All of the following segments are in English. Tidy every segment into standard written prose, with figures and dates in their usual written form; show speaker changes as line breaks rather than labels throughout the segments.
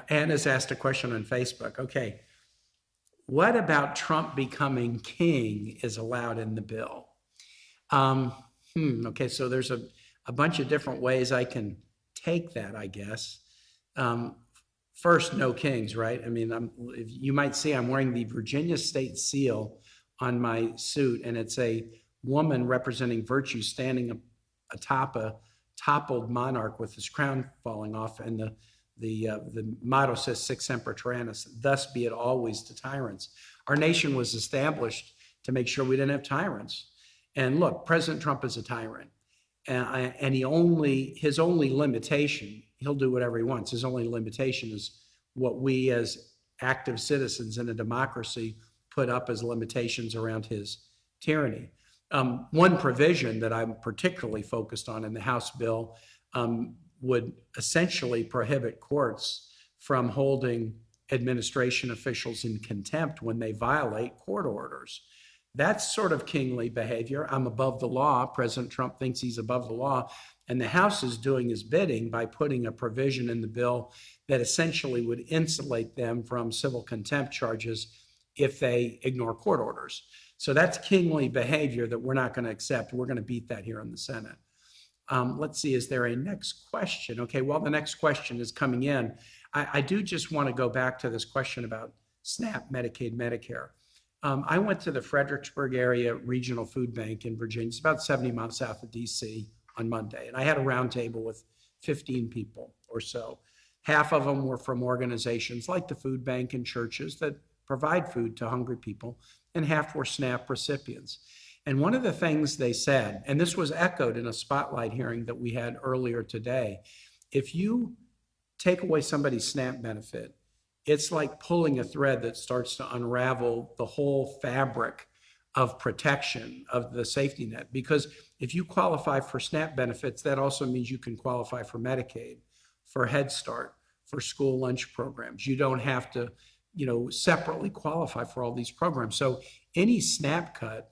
Anna's asked a question on Facebook. Okay, what about Trump becoming king is allowed in the bill? Um, okay, so there's a bunch of different ways I can take that, I guess. Um, First, no kings, right? I mean, you might see I'm wearing the Virginia state seal on my suit, and it's a woman representing virtue standing atop a toppled monarch with his crown falling off, and the motto says "Sic Semper Tyrannis," thus be it always to tyrants. Our nation was established to make sure we didn't have tyrants. And look, President Trump is a tyrant, and his only limitation, he'll do whatever he wants. His only limitation is what we as active citizens in a democracy put up as limitations around his tyranny. One provision that I'm particularly focused on in the House bill would essentially prohibit courts from holding administration officials in contempt when they violate court orders. That's sort of kingly behavior. I'm above the law. President Trump thinks he's above the law. And the House is doing his bidding by putting a provision in the bill that essentially would insulate them from civil contempt charges if they ignore court orders. So that's kingly behavior that we're not going to accept. We're going to beat that here in the Senate. Let's see, is there a next question? Okay, well, the next question is coming in. I do just want to go back to this question about SNAP, Medicaid, Medicare. I went to the Fredericksburg area regional food bank in Virginia. It's about 70 miles south of DC on Monday. And I had a roundtable with 15 people or so. Half of them were from organizations like the food bank and churches that provide food to hungry people, and half were SNAP recipients. And one of the things they said, and this was echoed in a spotlight hearing that we had earlier today, if you take away somebody's SNAP benefit, it's like pulling a thread that starts to unravel the whole fabric of protection of the safety net. Because if you qualify for SNAP benefits, that also means you can qualify for Medicaid, for Head Start, for school lunch programs. You don't have to, separately qualify for all these programs. So any SNAP cut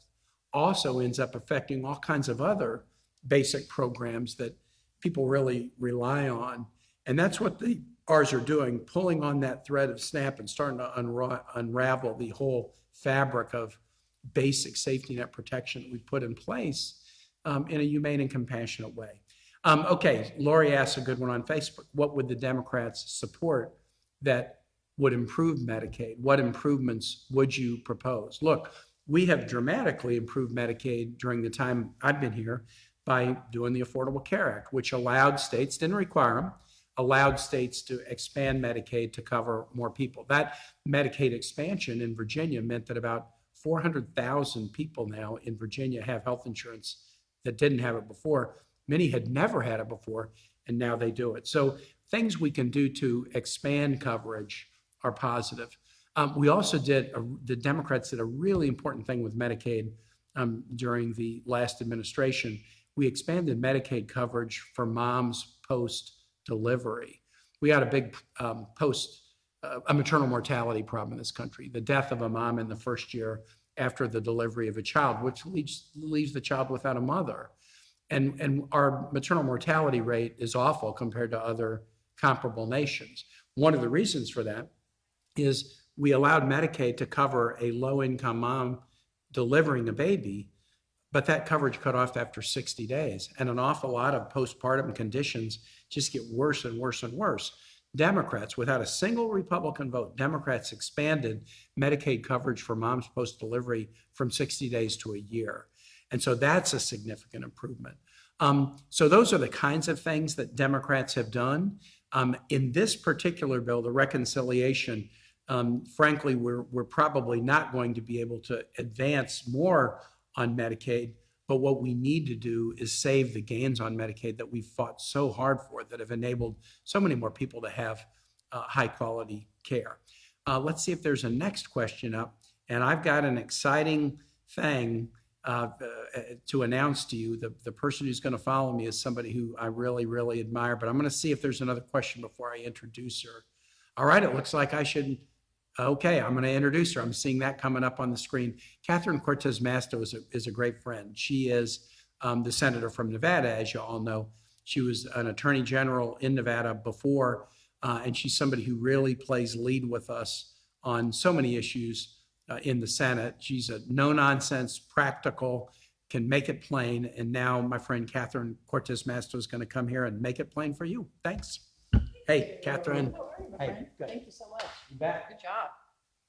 also ends up affecting all kinds of other basic programs that people really rely on. And that's what ours are doing, pulling on that thread of SNAP and starting to unravel the whole fabric of basic safety net protection that we put in place in a humane and compassionate way. Okay, Lori asked a good one on Facebook. What would the Democrats support that would improve Medicaid? What improvements would you propose? Look, we have dramatically improved Medicaid during the time I've been here by doing the Affordable Care Act, which allowed states, didn't require them, allowed states to expand Medicaid to cover more people. That Medicaid expansion in Virginia meant that about 400,000 people now in Virginia have health insurance that didn't have it before. Many had never had it before, and now they do it. So things we can do to expand coverage are positive. We also the Democrats did a really important thing with Medicaid during the last administration. We expanded Medicaid coverage for moms post-delivery. We had a big a maternal mortality problem in this country, the death of a mom in the first year after the delivery of a child, which leaves the child without a mother. And our maternal mortality rate is awful compared to other comparable nations. One of the reasons for that is we allowed Medicaid to cover a low-income mom delivering a baby, but that coverage cut off after 60 days. And an awful lot of postpartum conditions just get worse and worse and worse. Democrats, without a single Republican vote, Democrats expanded Medicaid coverage for moms post-delivery from 60 days to a year. And so that's a significant improvement. So those are the kinds of things that Democrats have done. In this particular bill, the reconciliation, frankly, we're probably not going to be able to advance more on Medicaid, but what we need to do is save the gains on Medicaid that we've fought so hard for, that have enabled so many more people to have high quality care. Let's see if there's a next question up. And I've got an exciting thing to announce to you. The person who's going to follow me is somebody who I really, really admire, but I'm going to see if there's another question before I introduce her. All right, it looks like I should. Okay, I'm going to introduce her. I'm seeing that coming up on the screen. Catherine Cortez Masto is a great friend. She is the senator from Nevada, as you all know. She was an attorney general in Nevada before And she's somebody who really plays lead with us on so many issues in the Senate. She's a no-nonsense, practical, can make it plain. And now my friend Catherine Cortez Masto is going to come here and make it plain for you. Thanks. Hey, Catherine.
How are you, my
Hey,
friend?
good.
Thank you so much.
You bet.
Good job.